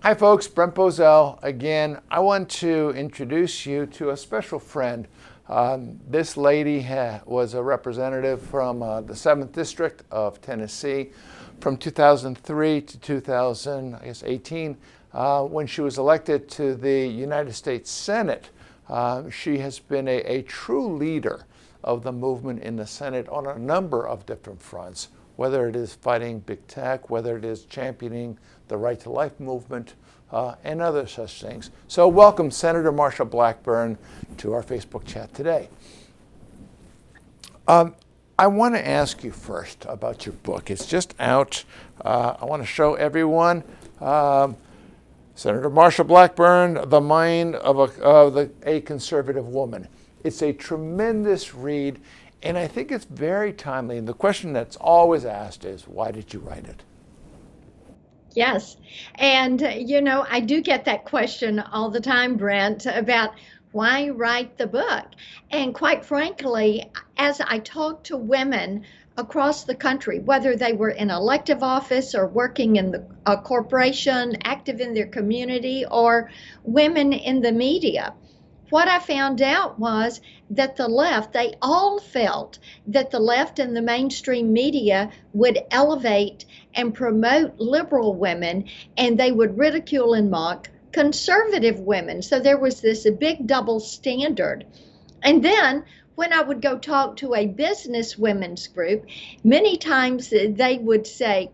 Hi folks, Brent Bozell again. I want to introduce you to a special friend. This lady was a representative from the 7th District of Tennessee from 2003 to 2018 when she was elected to the United States Senate. She has been a true leader of the movement in the Senate on a number of different fronts, whether it is fighting big tech, whether it is championing the right to life movement, and other such things. So welcome Senator Marsha Blackburn to our Facebook chat today. I want to ask you first about your book. It's just out. I want to show everyone. Senator Marsha Blackburn, The Mind of a Conservative Woman. It's a tremendous read, and I think it's very timely. And the question that's always asked is, why did you write it? Yes. And, I do get that question all the time, Brent, about why write the book. And quite frankly, as I talk to women across the country, whether they were in elective office or working in a corporation, active in their community, or women in the media, what I found out was that the left, they all felt that the left and the mainstream media would elevate and promote liberal women, and they would ridicule and mock conservative women. So there was this big double standard. And then when I would go talk to a business women's group, many times they would say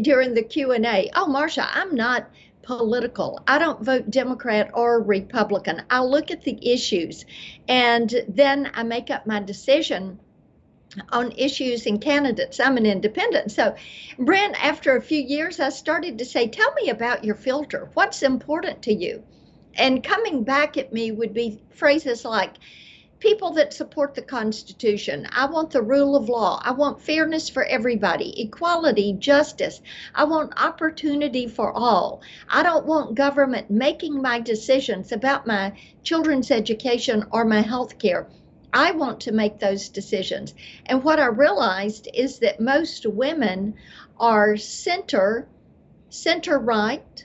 during the Q&A, "Oh, Marsha, I'm not political. I don't vote Democrat or Republican. I look at the issues and then I make up my decision on issues and candidates. I'm an independent." So, Brent, after a few years, I started to say, "Tell me about your filter. What's important to you?" And coming back at me would be phrases like, people that support the Constitution. I want the rule of law. I want fairness for everybody, equality, justice. I want opportunity for all. I don't want government making my decisions about my children's education or my health care. I want to make those decisions. And what I realized is that most women are center right,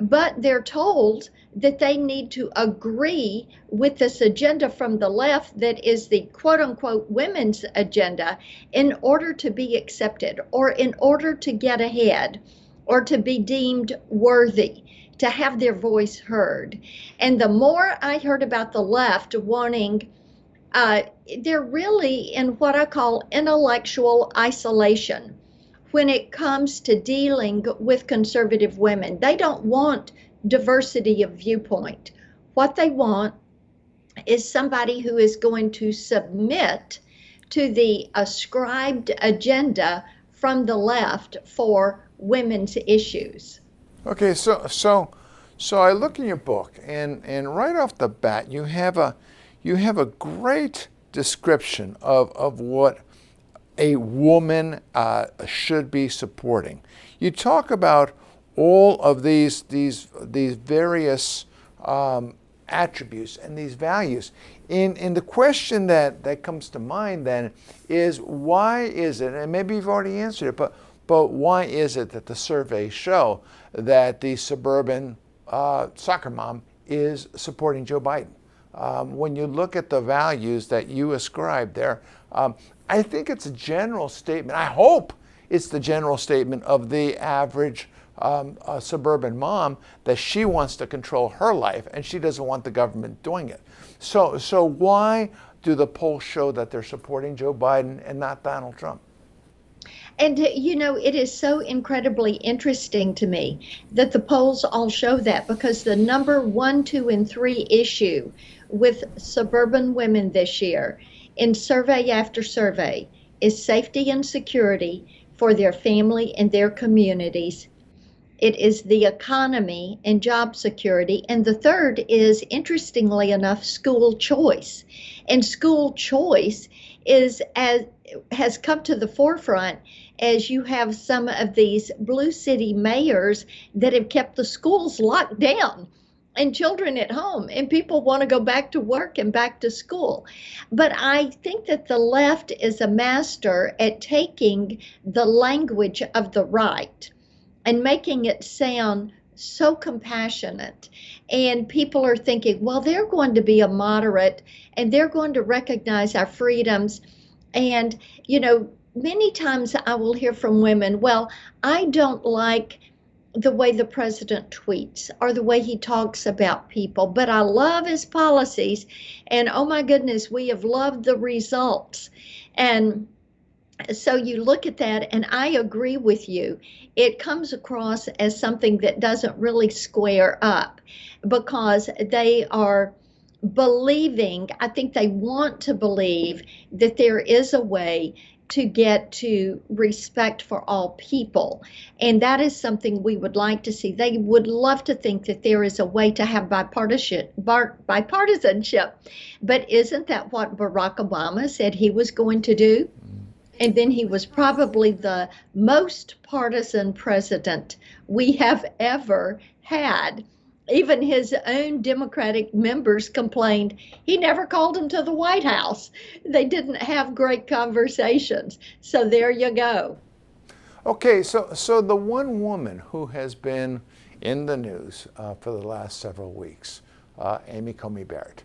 but they're told that they need to agree with this agenda from the left that is the quote-unquote women's agenda in order to be accepted or in order to get ahead or to be deemed worthy, to have their voice heard. And the more I heard about the left wanting, they're really in what I call intellectual isolation when it comes to dealing with conservative women. They don't want diversity of viewpoint. What they want is somebody who is going to submit to the ascribed agenda from the left for women's issues. Okay, so I look in your book, and right off the bat, you have a great description of what a woman should be supporting. You talk about all of these various attributes and these values. And the question that comes to mind then is, why is it, and maybe you've already answered it, but why is it that the surveys show that the suburban soccer mom is supporting Joe Biden? When you look at the values that you ascribe there, I think it's a general statement. I hope it's the general statement of the average suburban mom that she wants to control her life and she doesn't want the government doing it. So why do the polls show that they're supporting Joe Biden and not Donald Trump? And it is so incredibly interesting to me that the polls all show that, because the number 1, 2, and 3 issue with suburban women this year in survey after survey is safety and security for their family and their communities. It is the economy and job security. And the third is, interestingly enough, school choice. And school choice has come to the forefront as you have some of these blue city mayors that have kept the schools locked down and children at home, and people want to go back to work and back to school. But I think that the left is a master at taking the language of the right and making it sound so compassionate. And people are thinking, well, they're going to be a moderate and they're going to recognize our freedoms. And, many times I will hear from women, well, I don't like the way the president tweets or the way he talks about people, but I love his policies. And oh my goodness, we have loved the results. And so you look at that, and I agree with you. It comes across as something that doesn't really square up because they are believing, I think they want to believe that there is a way to get to respect for all people. And that is something we would like to see. They would love to think that there is a way to have bipartisanship. But isn't that what Barack Obama said he was going to do? And then he was probably the most partisan president we have ever had. Even his own Democratic members complained he never called them to the White House. They didn't have great conversations. So there you go. Okay, so the one woman who has been in the news for the last several weeks, Amy Coney Barrett,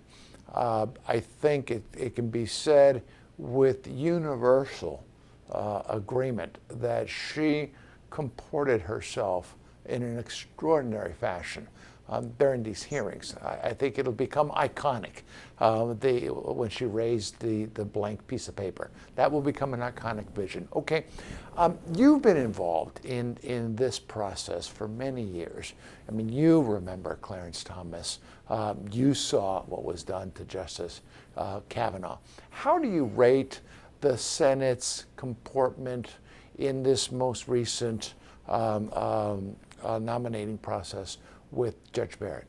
I think it can be said with universal agreement that she comported herself in an extraordinary fashion during these hearings. I think it'll become iconic when she raised the blank piece of paper. That will become an iconic vision. Okay, you've been involved in this process for many years. I mean, you remember Clarence Thomas. You saw what was done to Justice Kavanaugh. How do you rate the Senate's comportment in this most recent nominating process with Judge Barrett?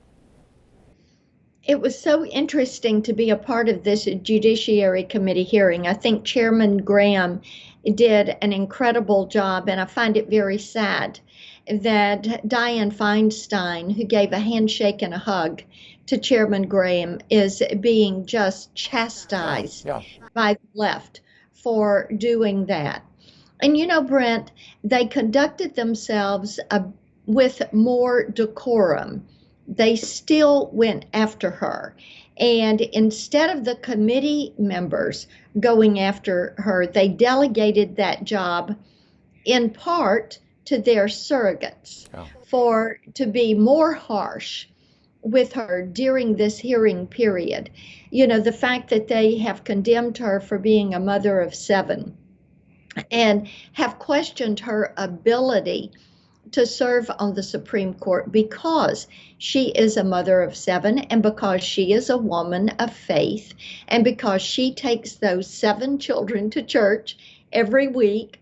It was so interesting to be a part of this Judiciary Committee hearing. I think Chairman Graham did an incredible job, and I find it very sad that Dianne Feinstein, who gave a handshake and a hug to Chairman Graham, is being just chastised by the left for doing that. And Brent, they conducted themselves with more decorum. They still went after her. And instead of the committee members going after her, they delegated that job in part to their surrogates to be more harsh with her during this hearing period. The fact that they have condemned her for being a mother of 7 and have questioned her ability to serve on the Supreme Court because she is a mother of 7 and because she is a woman of faith and because she takes those 7 children to church every week,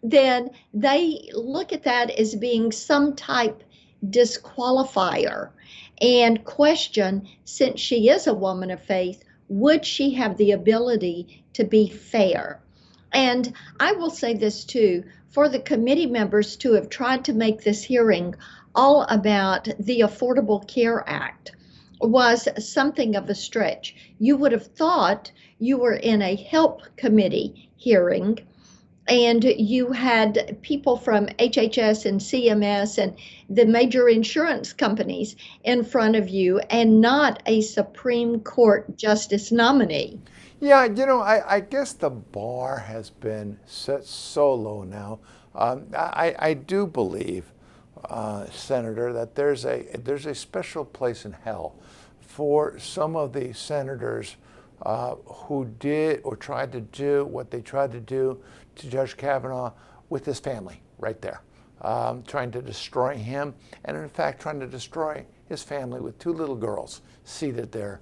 then they look at that as being some type disqualifier and question, since she is a woman of faith, would she have the ability to be fair? And I will say this too, for the committee members to have tried to make this hearing all about the Affordable Care Act was something of a stretch. You would have thought you were in a HELP committee hearing and you had people from HHS and CMS and the major insurance companies in front of you and not a Supreme Court justice nominee. Yeah, I guess the bar has been set so low now. I do believe, Senator, that there's a special place in hell for some of the senators who did or tried to do what they tried to do to Judge Kavanaugh with his family right there, trying to destroy him, and in fact trying to destroy his family with 2 little girls seated there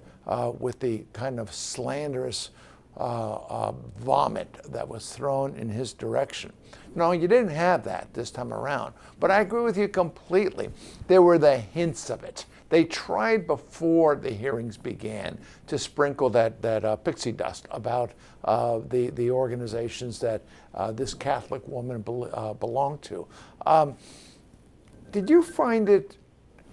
with the kind of slanderous vomit that was thrown in his direction. No, you didn't have that this time around, but I agree with you completely. There were the hints of it. They tried before the hearings began to sprinkle that pixie dust about the organizations that this Catholic woman belonged to. Did you find it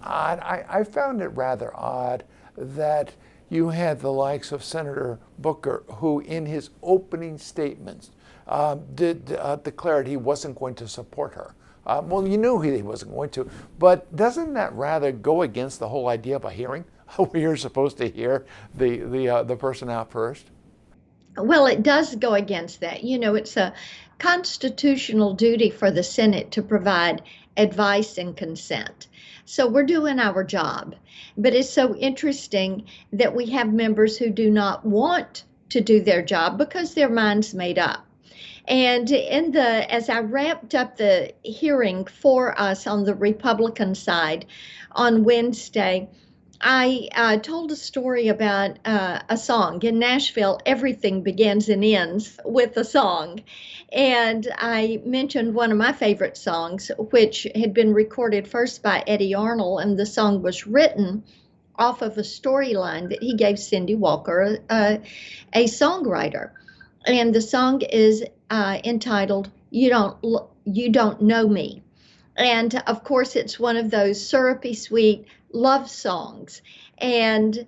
odd? I found it rather odd that you had the likes of Senator Booker, who in his opening statements declared he wasn't going to support her Well, you knew he wasn't going to, but doesn't that rather go against the whole idea of a hearing, where you're supposed to hear the person out first? Well, it does go against that. You know, it's a constitutional duty for the Senate to provide advice and consent. So we're doing our job. But it's so interesting that we have members who do not want to do their job because their mind's made up. And as I wrapped up the hearing for us on the Republican side on Wednesday, I told a story about a song. In Nashville, everything begins and ends with a song. And I mentioned one of my favorite songs, which had been recorded first by Eddie Arnold, and the song was written off of a storyline that he gave Cindy Walker, a songwriter. And the song is entitled "You Don't Know Me." And of course, it's one of those syrupy sweet love songs. And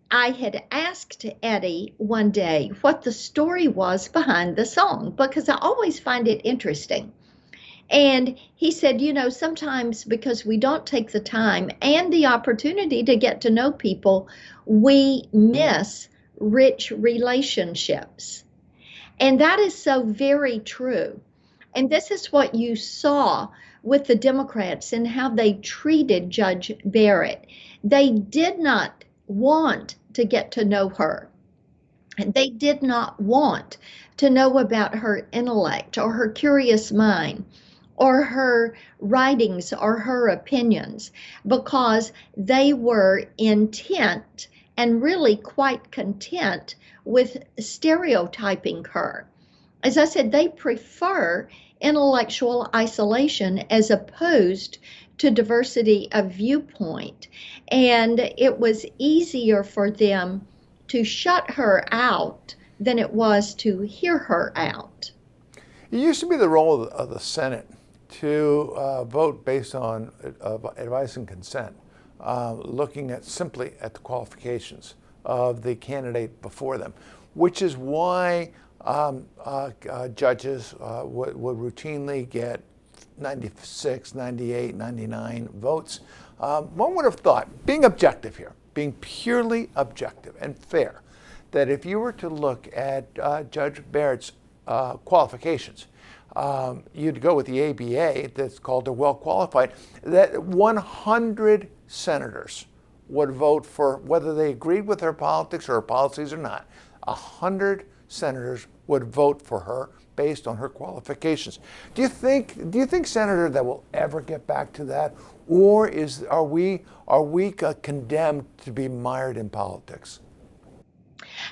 I had asked Eddie one day what the story was behind the song, because I always find it interesting. And he said, you know, sometimes because we don't take the time and the opportunity to get to know people, we miss rich relationships. And that is so very true. And this is what you saw with the Democrats and how they treated Judge Barrett. They did not want to get to know her. They did not want to know about her intellect or her curious mind or her writings or her opinions, because they were intent and really quite content with stereotyping her. As I said, they prefer intellectual isolation as opposed to diversity of viewpoint. And it was easier for them to shut her out than it was to hear her out. It used to be the role of the Senate to vote based on advice and consent, looking simply at the qualifications of the candidate before them, which is why judges would routinely get 96, 98, 99 votes. One would have thought, being objective here, being purely objective and fair, that if you were to look at Judge Barrett's qualifications, you'd go with the ABA, that's called a well qualified, that 100 senators would vote for, whether they agreed with her politics or her policies or not. 100 senators would vote for her based on her qualifications. Do you think, Senator, that we'll ever get back to that, or are we condemned to be mired in politics?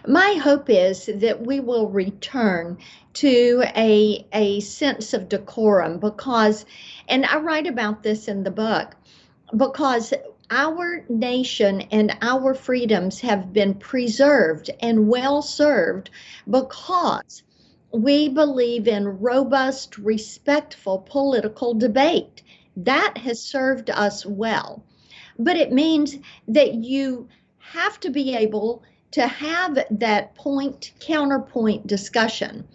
My hope is that we will return to a sense of decorum, because, and I write about this in the book, because our nation and our freedoms have been preserved and well served because we believe in robust, respectful political debate. That has served us well. But it means that you have to be able to have that point counterpoint discussion.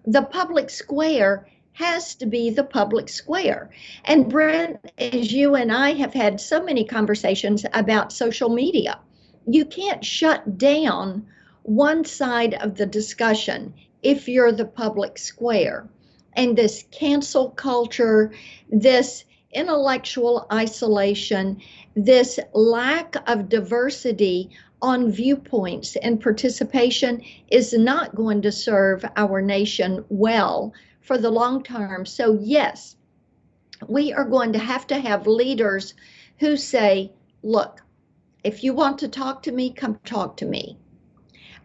The public square has to be the public square. And Brent, as you and I have had so many conversations about social media, you can't shut down one side of the discussion if you're the public square. And this cancel culture, this intellectual isolation, this lack of diversity on viewpoints and participation is not going to serve our nation well for the long term. So yes, we are going to have leaders who say, look, if you want to talk to me, come talk to me.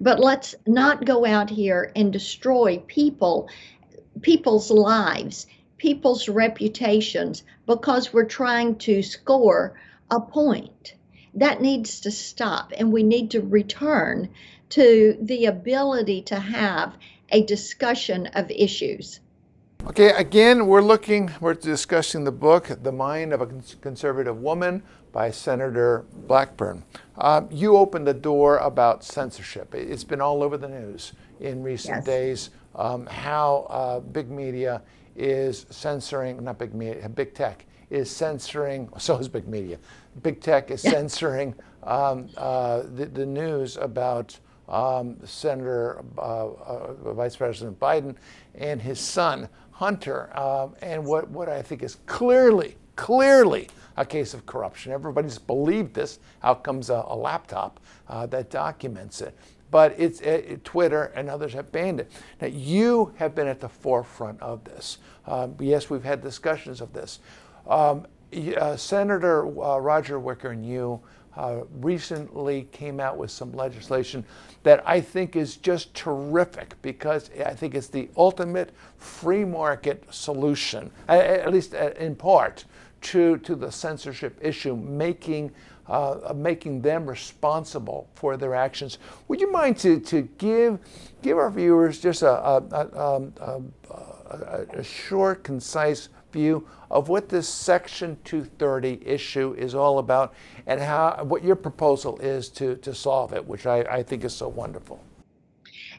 But let's not go out here and destroy people's lives, people's reputations, because we're trying to score a point. That needs to stop, and we need to return to the ability to have a discussion of issues. Okay, again, we're discussing the book, The Mind of a Conservative Woman by Senator Blackburn. You opened the door about censorship. It's been all over the news in recent days, how big media is censoring, not big media, big tech is censoring, so is big media. Big tech is censoring the news about Senator Vice President Biden and his son, Hunter, and what I think is clearly a case of corruption. Everybody's believed this. Out comes a laptop that documents it. But it's Twitter and others have banned it. Now, you have been at the forefront of this. Yes, we've had discussions of this. Senator Roger Wicker and you recently came out with some legislation that I think is just terrific, because I think it's the ultimate free market solution, at least in part, to the censorship issue, making them responsible for their actions. Would you mind to give our viewers just a short, concise view of what this Section 230 issue is all about, and what your proposal is to solve it, which I think is so wonderful?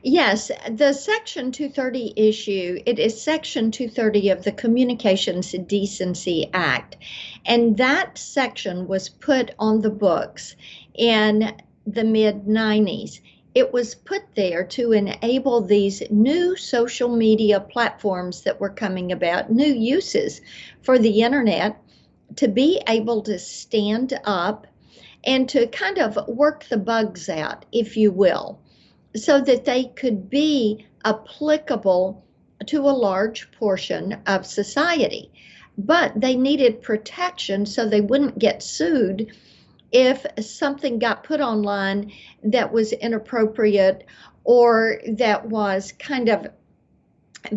Yes, the Section 230 issue, it is Section 230 of the Communications Decency Act. And that section was put on the books in the mid-90s. It was put there to enable these new social media platforms that were coming about, new uses for the internet, to be able to stand up and to kind of work the bugs out, if you will, so that they could be applicable to a large portion of society. But they needed protection so they wouldn't get sued if something got put online that was inappropriate or that was kind of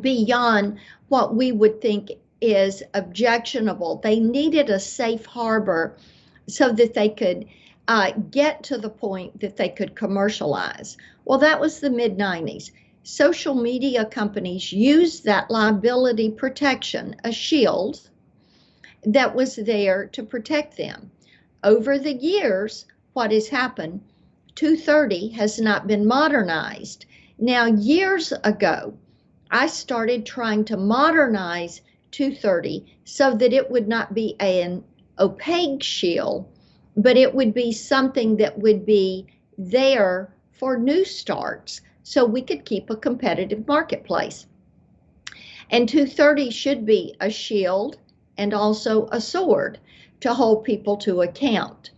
beyond what we would think is objectionable. They needed a safe harbor so that they could get to the point that they could commercialize. Well, that was the mid-90s. Social media companies used that liability protection, a shield that was there to protect them. Over the years, what has happened, 230 has not been modernized. Now, years ago, I started trying to modernize 230 so that it would not be an opaque shield, but it would be something that would be there for new starts so we could keep a competitive marketplace. And 230 should be a shield and also a sword to hold people to account.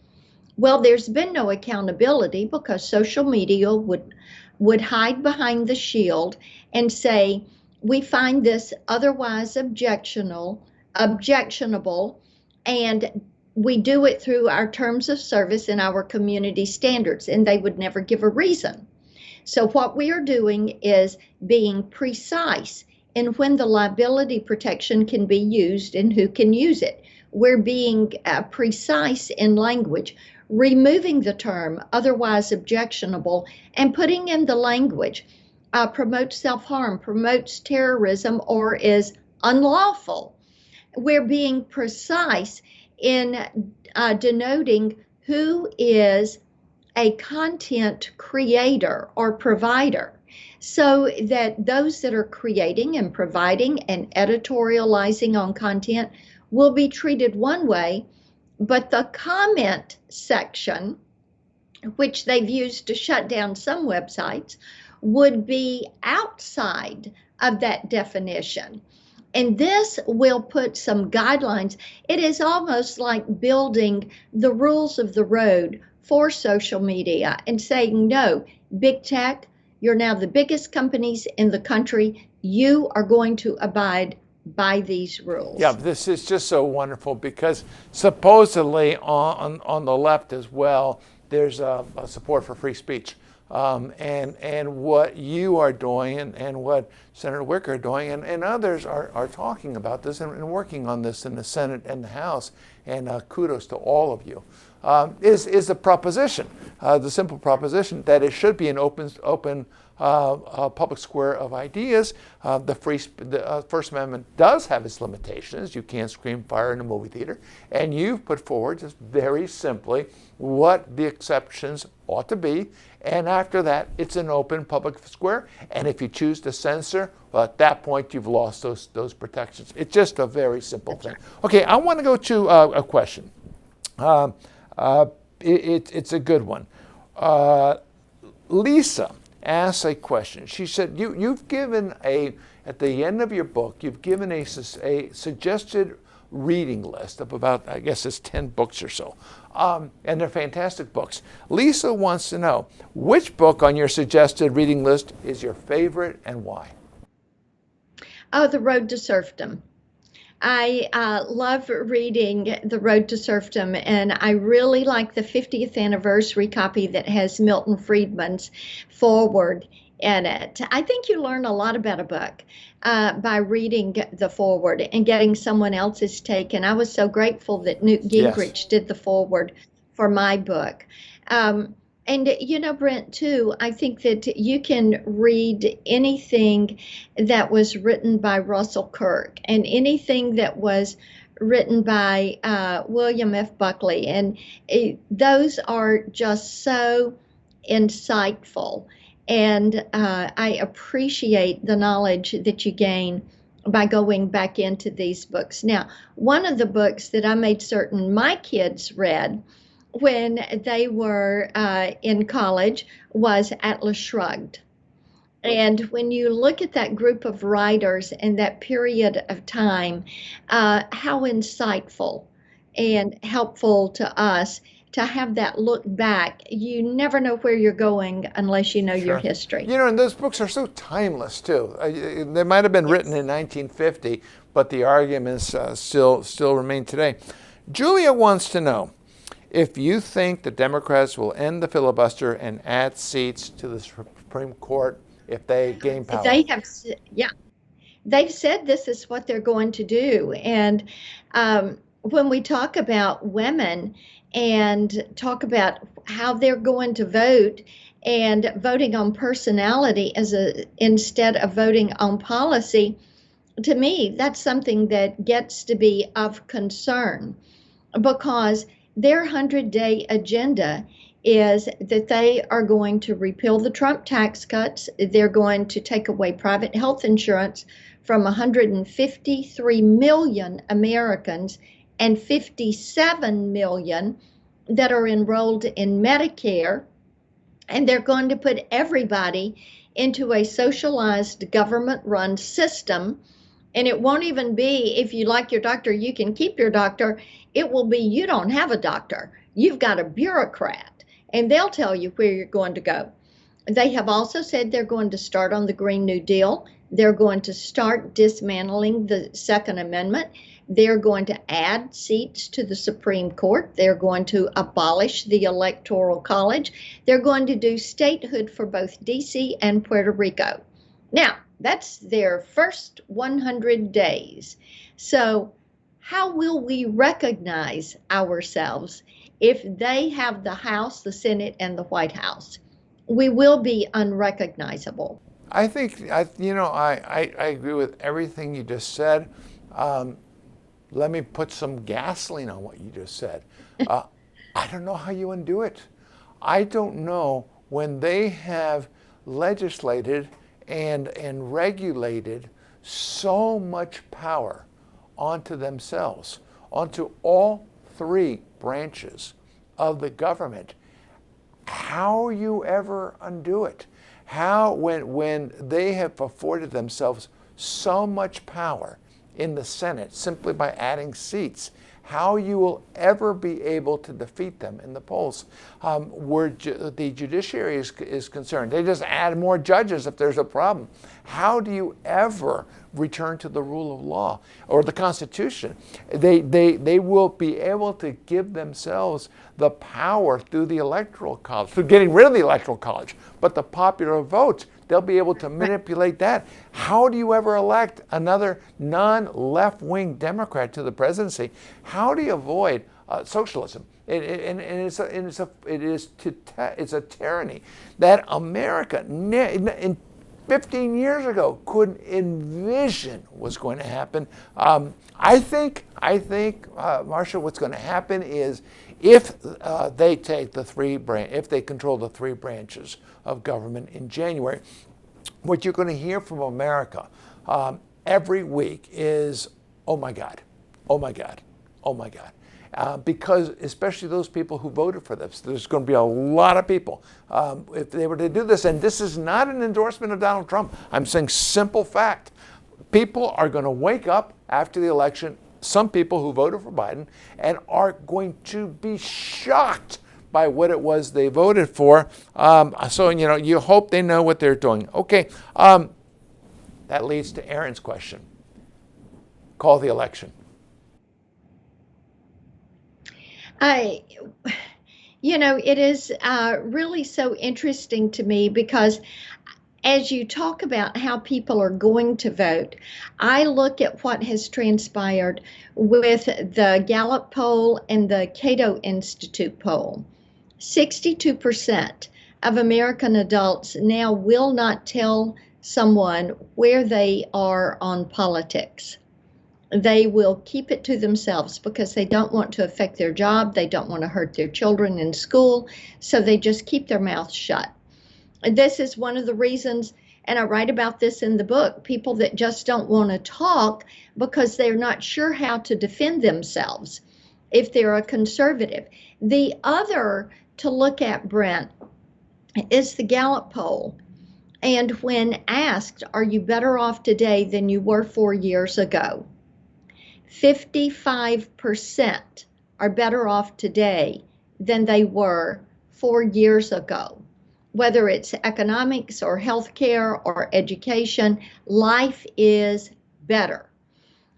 Well, there's been no accountability because social media would hide behind the shield and say, we find this otherwise objectionable, and we do it through our terms of service and our community standards, and they would never give a reason. So what we are doing is being precise in when the liability protection can be used and who can use it. We're being precise in language, removing the term otherwise objectionable and putting in the language promotes self-harm, promotes terrorism, or is unlawful. We're being precise in denoting who is a content creator or provider, so that those that are creating and providing and editorializing on content will be treated one way, but the comment section, which they've used to shut down some websites, would be outside of that definition. And this will put some guidelines. It is almost like building the rules of the road for social media and saying, no, big tech, you're now the biggest companies in the country. You are going to abide by these rules. Yeah, this is just so wonderful, because supposedly on the left as well, there's a support for free speech. And what you are doing and what Senator Wicker are doing and others are talking about this and working on this in the Senate and the House, and kudos to all of you, is the proposition, the simple proposition that it should be an open public square of ideas. The First Amendment does have its limitations. You can't scream fire in a movie theater. And you've put forward just very simply what the exceptions ought to be. And after that, it's an open public square. And if you choose to censor, but at that point you've lost those protections. It's just a very simple thing. Okay, I want to go to a question. It's a good one. Lisa asks a question. She said, you've given at the end of your book, you've given a suggested reading list of about, I guess it's 10 books or so. And they're fantastic books. Lisa wants to know, which book on your suggested reading list is your favorite and why? Oh, The Road to Serfdom. I love reading The Road to Serfdom, and I really like the 50th anniversary copy that has Milton Friedman's foreword in it. I think you learn a lot about a book by reading the foreword and getting someone else's take, and I was so grateful that Newt Gingrich did the foreword for my book. And you know, Brent, too, I think that you can read anything that was written by Russell Kirk and anything that was written by William F. Buckley. And those are just so insightful. And I appreciate the knowledge that you gain by going back into these books. Now, one of the books that I made certain my kids read when they were in college was Atlas Shrugged. And when you look at that group of writers and that period of time, how insightful and helpful to us to have that look back. You never know where you're going unless you know your history. You know, and those books are so timeless too. They might have been written in 1950, but the arguments still remain today. Julia wants to know if you think the Democrats will end the filibuster and add seats to the Supreme Court if they gain power. They've said this is what they're going to do. And when we talk about women and talk about how they're going to vote and voting on personality instead of voting on policy, to me, that's something that gets to be of concern, because their 100-day agenda is that they are going to repeal the Trump tax cuts. They're going to take away private health insurance from 153 million Americans and 57 million that are enrolled in Medicare. And they're going to put everybody into a socialized government-run system. And it won't even be, if you like your doctor, you can keep your doctor. It will be, you don't have a doctor. You've got a bureaucrat, and they'll tell you where you're going to go. They have also said they're going to start on the Green New Deal. They're going to start dismantling the Second Amendment. They're going to add seats to the Supreme Court. They're going to abolish the Electoral College. They're going to do statehood for both D.C. and Puerto Rico. Now, that's their first 100 days. So how will we recognize ourselves if they have the House, the Senate, and the White House? We will be unrecognizable. I think, I agree with everything you just said. Let me put some gasoline on what you just said. I don't know how you undo it. I don't know when they have legislated and regulated so much power onto themselves, onto all three branches of the government. How you ever undo it? How, when they have afforded themselves so much power in the Senate simply by adding seats, how you will ever be able to defeat them in the polls. Where the judiciary is concerned, they just add more judges if there's a problem. How do you ever return to the rule of law or the Constitution? They will be able to give themselves the power through the Electoral College, through getting rid of the Electoral College, but the popular votes, they'll be able to manipulate that. How do you ever elect another non-left-wing Democrat to the presidency? How do you avoid socialism? It's a tyranny that America in 15 years ago couldn't envision was going to happen. I think, Marsha, what's going to happen is if they take if they control the three branches of government in January, what you're going to hear from America every week is, oh my God, oh my God, oh my God. Because especially those people who voted for this, there's going to be a lot of people. If they were to do this, and this is not an endorsement of Donald Trump, I'm saying simple fact. People are going to wake up after the election, some people who voted for Biden, and are going to be shocked by what it was they voted for. So, you hope they know what they're doing. Okay, that leads to Aaron's question. Call the election. It is really so interesting to me because as you talk about how people are going to vote, I look at what has transpired with the Gallup poll and the Cato Institute poll. 62% of American adults now will not tell someone where they are on politics. They will keep it to themselves because they don't want to affect their job. They don't want to hurt their children in school. So they just keep their mouth shut. And this is one of the reasons, and I write about this in the book, people that just don't want to talk because they're not sure how to defend themselves if they're a conservative. The other to look at, Brent, is the Gallup poll. And when asked, are you better off today than you were 4 years ago? 55% are better off today than they were 4 years ago. Whether it's economics or healthcare or education, life is better.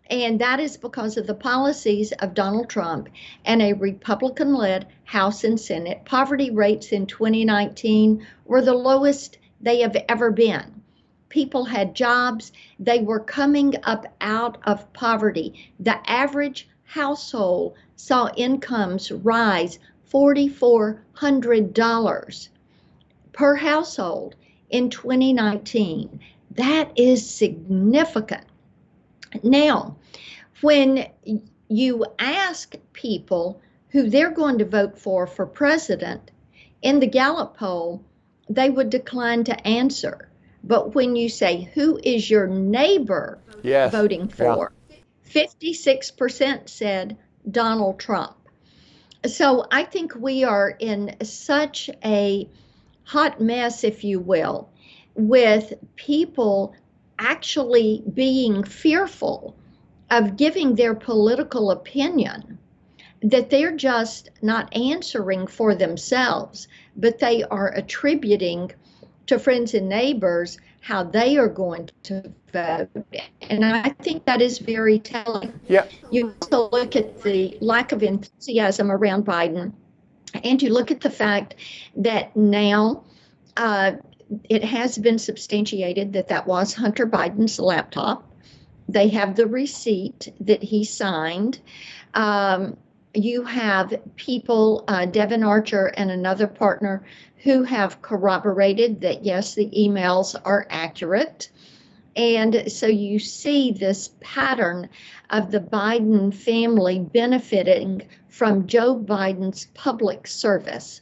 And that is because of the policies of Donald Trump and a Republican-led House and Senate. Poverty rates in 2019 were the lowest they have ever been. People had jobs. They were coming up out of poverty. The average household saw incomes rise $4,400 per household in 2019. That is significant. Now, when you ask people who they're going to vote for president, in the Gallup poll, they would decline to answer. But when you say, who is your neighbor voting for? 56% said Donald Trump. So I think we are in such a hot mess, if you will, with people actually being fearful of giving their political opinion, that they're just not answering for themselves, but they are attributing to friends and neighbors how they are going to vote. And I think that is very telling. Yeah. You also look at the lack of enthusiasm around Biden, and you look at the fact that now it has been substantiated that that was Hunter Biden's laptop. They have the receipt that he signed. You have people, Devin Archer and another partner, who have corroborated that, yes, the emails are accurate. And so you see this pattern of the Biden family benefiting from Joe Biden's public service.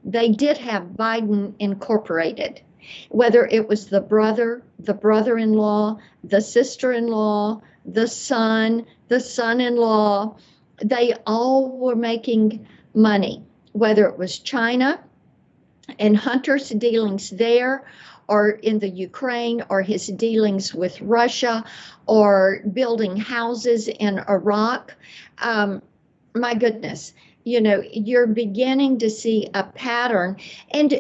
They did have Biden Incorporated, whether it was the brother, the brother-in-law, the sister-in-law, the son-in-law, they all were making money, whether it was China and Hunter's dealings there, or in the Ukraine, or his dealings with Russia, or building houses in Iraq. My goodness, you're beginning to see a pattern. And,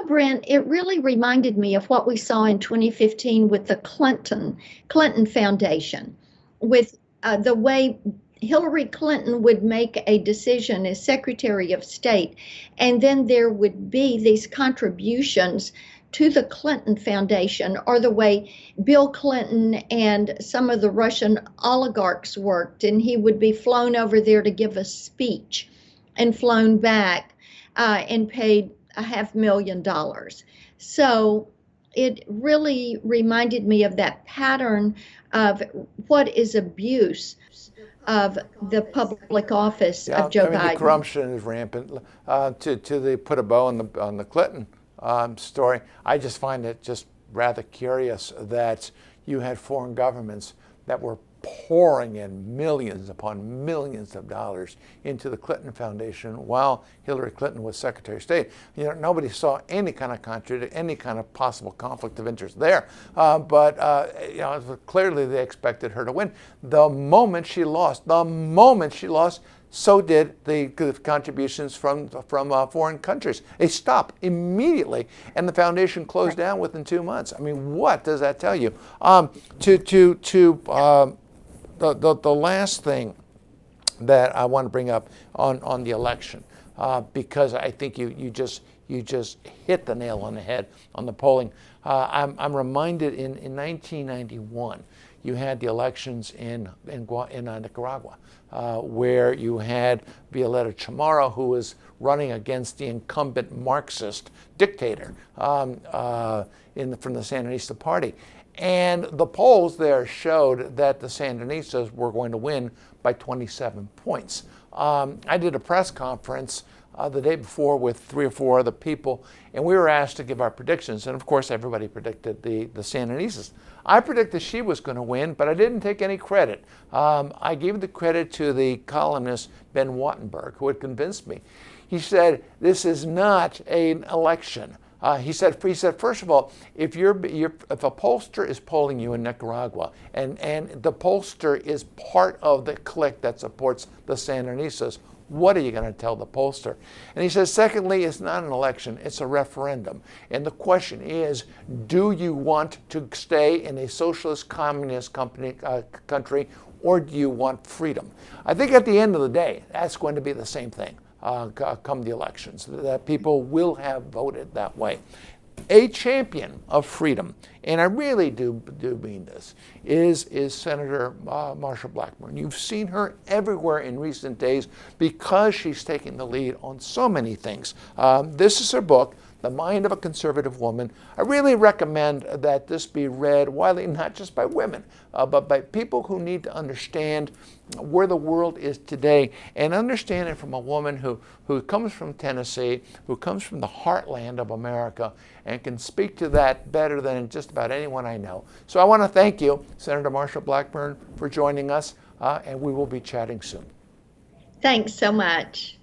Brent, it really reminded me of what we saw in 2015 with the Clinton Foundation, with the way Hillary Clinton would make a decision as Secretary of State, and then there would be these contributions to the Clinton Foundation, or the way Bill Clinton and some of the Russian oligarchs worked, and he would be flown over there to give a speech and flown back and paid $500,000. So it really reminded me of that pattern of what is abuse of the public office of Joe Biden. The corruption is rampant. They put a bow on the Clinton story. I just find it just rather curious that you had foreign governments that were pouring in millions upon millions of dollars into the Clinton Foundation while Hillary Clinton was Secretary of State. Nobody saw any kind of any kind of possible conflict of interest there. But clearly they expected her to win. The moment she lost, so did the contributions from foreign countries. They stopped immediately, and the foundation closed down within 2 months. I mean, what does that tell you? The last thing that I want to bring up on the election, because I think you just hit the nail on the head on the polling. I'm reminded in 1991, you had the elections in Nicaragua, where you had Violeta Chamorro, who was running against the incumbent Marxist dictator from the Sandinista Party. And the polls there showed that the Sandinistas were going to win by 27 points. I did a press conference the day before with 3 or 4 other people, and we were asked to give our predictions. And of course, everybody predicted the Sandinistas. I predicted she was going to win, but I didn't take any credit. I gave the credit to the columnist Ben Wattenberg, who had convinced me. He said, "This is not an election." He said, first of all, if a pollster is polling you in Nicaragua and the pollster is part of the clique that supports the Sandinistas, what are you going to tell the pollster? And he says, secondly, it's not an election, it's a referendum. And the question is, do you want to stay in a socialist communist country, or do you want freedom? I think at the end of the day, that's going to be the same thing. Come the elections, that people will have voted that way. A champion of freedom, and I really do mean this, is Senator Marsha Blackburn. You've seen her everywhere in recent days because she's taking the lead on so many things. This is her book, The Mind of a Conservative Woman. I really recommend that this be read widely, not just by women, but by people who need to understand where the world is today, and understand it from a woman who comes from Tennessee, who comes from the heartland of America, and can speak to that better than just about anyone I know. So I want to thank you, Senator Marsha Blackburn, for joining us, and we will be chatting soon. Thanks so much.